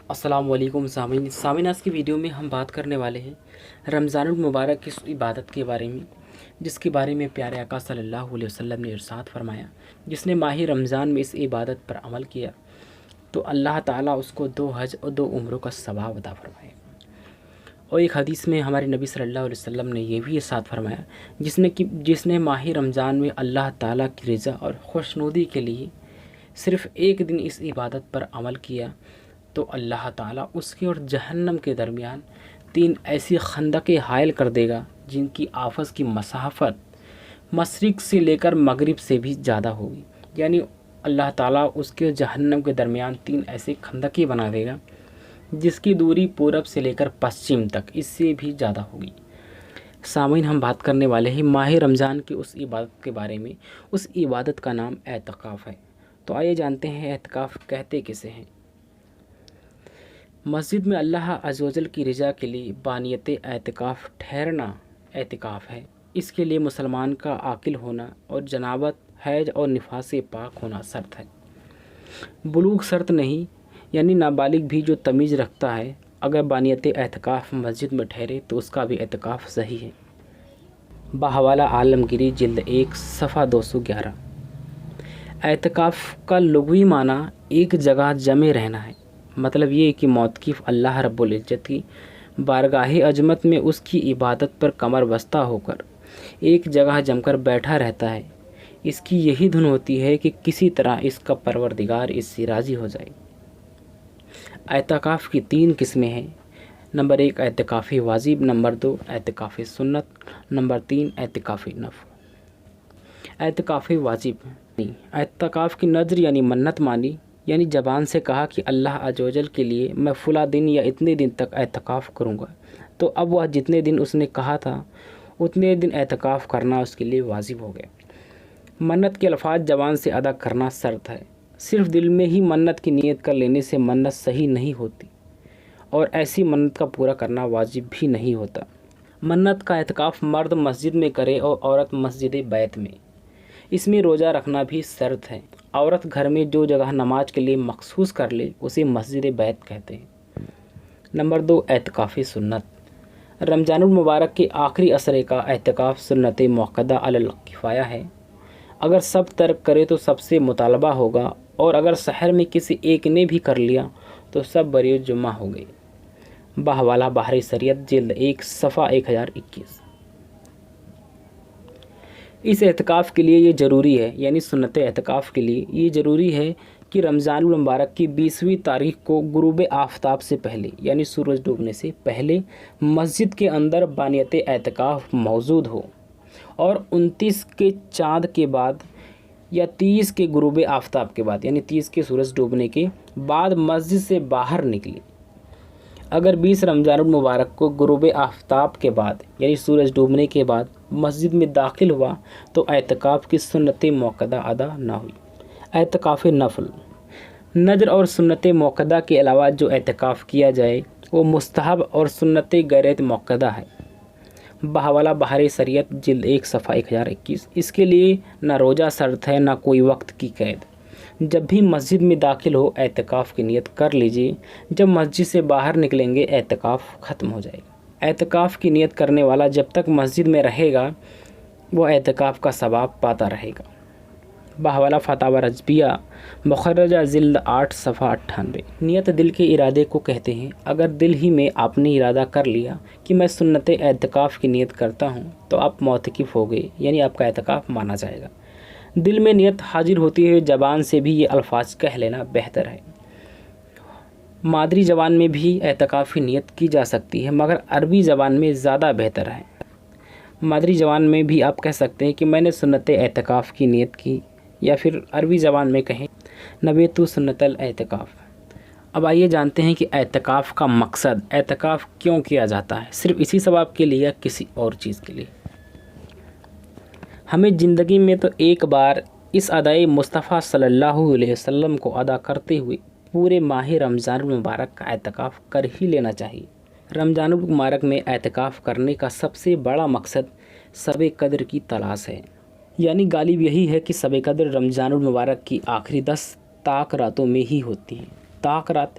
السلام علیکم سامعین، آج کی ویڈیو میں ہم بات کرنے والے ہیں رمضان المبارک کی اس عبادت کے بارے میں، جس کے بارے میں پیارے آقا صلی اللہ علیہ وسلم نے ارشاد فرمایا، جس نے ماہ رمضان میں اس عبادت پر عمل کیا تو اللہ تعالیٰ اس کو 2 حج اور 2 عمروں کا ثواب عطا فرمائے۔ اور ایک حدیث میں ہمارے نبی صلی اللہ علیہ وسلم نے یہ بھی ارشاد فرمایا، جس نے ماہ رمضان میں اللہ تعالیٰ کی رضا اور خوشنودی کے لیے صرف ایک دن اس عبادت پر عمل کیا تو اللہ تعالیٰ اس کے اور جہنم کے درمیان 3 ایسی خندقیں حائل کر دے گا جن کی آپس کی مسافت مشرق سے لے کر مغرب سے بھی زیادہ ہوگی۔ یعنی اللہ تعالیٰ اس کے جہنم کے درمیان 3 ایسے خندقیں بنا دے گا جس کی دوری پورب سے لے کر پشچم تک اس سے بھی زیادہ ہوگی۔ سامعین، ہم بات کرنے والے ہیں ماہ رمضان کی اس عبادت کے بارے میں۔ اس عبادت کا نام اعتکاف ہے۔ تو آئیے جانتے ہیں اعتکاف کہتے کسے ہیں۔ مسجد میں اللہ عز و جل کی رضا کے لیے بانیت اعتکاف ٹھہرنا اعتکاف ہے۔ اس کے لیے مسلمان کا عاقل ہونا اور جنابت، حیض اور نفاس سے پاک ہونا شرط ہے۔ بلوغ شرط نہیں، یعنی نابالغ بھی جو تمیز رکھتا ہے اگر بانیت اعتکاف مسجد میں ٹھہرے تو اس کا بھی اعتکاف صحیح ہے۔ بحوالہ عالمگیری جلد 1 صفحہ 211۔ اعتکاف کا لغوی معنی ایک جگہ جمع رہنا ہے۔ مطلب یہ کہ موتقف اللہ رب العزت کی بارگاہ عظمت میں اس کی عبادت پر کمر بستہ ہو کر ایک جگہ جم کر بیٹھا رہتا ہے۔ اس کی یہی دھن ہوتی ہے کہ کسی طرح اس کا پروردگار اس سے راضی ہو جائے۔ اعتکاف کی 3 قسمیں ہیں۔ نمبر 1 اعتکاف واجب، نمبر 2 اعتکاف سنت، نمبر 3 اعتکاف نفل۔ اعتکاف واجب، اعتکاف کی نذر یعنی منت مانی، یعنی زبان سے کہا کہ اللہ عز و جل کے لیے میں فلاں دن یا اتنے دن تک اعتکاف کروں گا، تو اب وہ جتنے دن اس نے کہا تھا اتنے دن اعتکاف کرنا اس کے لیے واجب ہو گیا۔ منت کے الفاظ زبان سے ادا کرنا شرط ہے۔ صرف دل میں ہی منت کی نیت کر لینے سے منت صحیح نہیں ہوتی اور ایسی منت کا پورا کرنا واجب بھی نہیں ہوتا۔ منت کا اعتکاف مرد مسجد میں کرے اور عورت مسجد بیت میں۔ اس میں روزہ رکھنا بھی شرط ہے۔ عورت گھر میں جو جگہ نماز کے لیے مخصوص کر لے اسے مسجد بیت کہتے ہیں۔ نمبر 2 اعتکاف سنت، رمضان المبارک کے آخری عشرے کا اعتکاف سنت موقدہ علی الکفایہ ہے۔ اگر سب ترک کرے تو سب سے مطالبہ ہوگا، اور اگر شہر میں کسی ایک نے بھی کر لیا تو سب بری جمعہ ہو گئے۔ بحوالہ بحر شریعت جلد 1 صفحہ 1021۔ اس اعتکاف کے لیے یہ ضروری ہے، یعنی سنت اعتکاف کے لیے یہ ضروری ہے کہ رمضان المبارک کی 20ویں تاریخ کو غروب آفتاب سے پہلے، یعنی سورج ڈوبنے سے پہلے مسجد کے اندر بانیت اعتکاف موجود ہو، اور 29 کے چاند کے بعد یا 30 کے غروب آفتاب کے بعد، یعنی 30 کے سورج ڈوبنے کے بعد مسجد سے باہر نکلے۔ اگر 20 رمضان المبارک کو غروب آفتاب کے بعد، یعنی سورج ڈوبنے کے بعد مسجد میں داخل ہوا تو اعتکاف کی سنت موقدہ ادا نہ ہوئی۔ اعتکاف نفل، نذر اور سنت موقدہ کے علاوہ جو اعتکاف کیا جائے وہ مستحب اور سنت غیر موقدہ ہے۔ بحوالہ بحر شریعت جلد 1 صفحہ 1021۔ اس کے لیے نہ روزہ شرط ہے نہ کوئی وقت کی قید۔ جب بھی مسجد میں داخل ہو اعتکاف کی نیت کر لیجئے، جب مسجد سے باہر نکلیں گے اعتکاف ختم ہو جائے گا۔ اعتکاف کی نیت کرنے والا جب تک مسجد میں رہے گا وہ اعتکاف کا ثواب پاتا رہے گا۔ بحوالہ فتاوی رضویہ مخرجہ جلد 8 صفحہ 98۔ نیت دل کے ارادے کو کہتے ہیں۔ اگر دل ہی میں آپ نے ارادہ کر لیا کہ میں سنت اعتکاف کی نیت کرتا ہوں تو آپ معتکف ہو گئے، یعنی آپ کا اعتکاف مانا جائے گا۔ دل میں نیت حاضر ہوتی ہے، زبان سے بھی یہ الفاظ کہہ لینا بہتر ہے۔ مادری زبان میں بھی اعتکاف کی نیت کی جا سکتی ہے، مگر عربی زبان میں زیادہ بہتر ہے۔ مادری زبان میں بھی آپ کہہ سکتے ہیں کہ میں نے سنت اعتکاف کی نیت کی، یا پھر عربی زبان میں کہیں نویت سنت الاعتکاف۔ اب آئیے جانتے ہیں کہ اعتکاف کا مقصد، اعتکاف کیوں کیا جاتا ہے، صرف اسی ثواب کے لیے یا کسی اور چیز کے لیے۔ ہمیں زندگی میں تو ایک بار اس ادائے مصطفیٰ صلی اللہ علیہ وسلم کو ادا کرتے ہوئے پورے ماہ رمضان المبارک کا اعتکاف کر ہی لینا چاہیے۔ رمضان المبارک میں اعتکاف کرنے کا سب سے بڑا مقصد شب قدر کی تلاش ہے، یعنی غالب یہی ہے کہ شب قدر رمضان المبارک کی آخری 10 تاک راتوں میں ہی ہوتی ہے۔ طاق رات